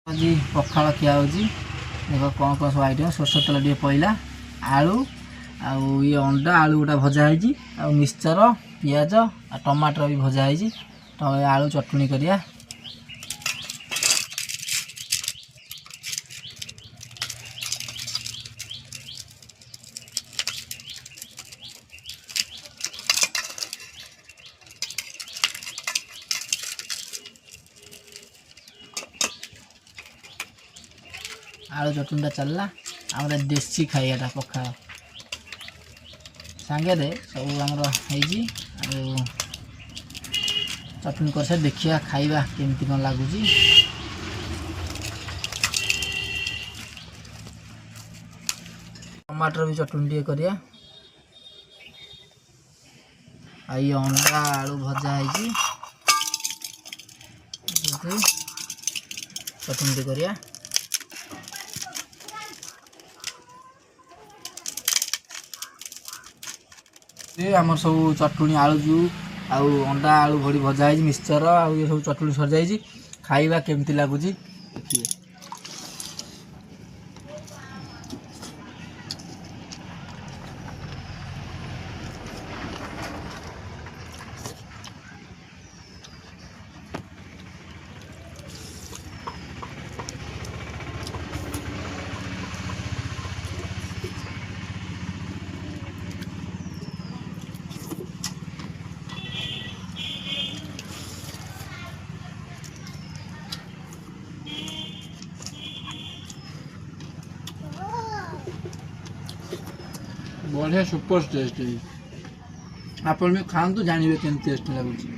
आज पखाड़ खिया हो देख कौन कौन सब आइटम सोर्ष तेल टे पड़ा आलू आउ ये अंडा आलू गोटा भजा है मिक्सचर पियाज आ टमाटर भी भजा है तो आलू चटनी करिया। आलू चटनीटा चलला आम देसी खाइटा पखाड़ सांगे सब आमर चटनी कर देखिया खाइबा केमती कौन लगुच। टमाटर भी चटनी टे करिया ये अंडा आलू भजा है चटनी टे करिया। आम सब चटनी आलू जो आउ अंडा आलू भड़ी भजा है मिक्सचर आउ ये सब चटनी सर जाइए खाइबा केमती लगुच देखिए। बढ़िया सुपर टेस्ट है आप भी खातु जानवे के टेस्ट लगुच।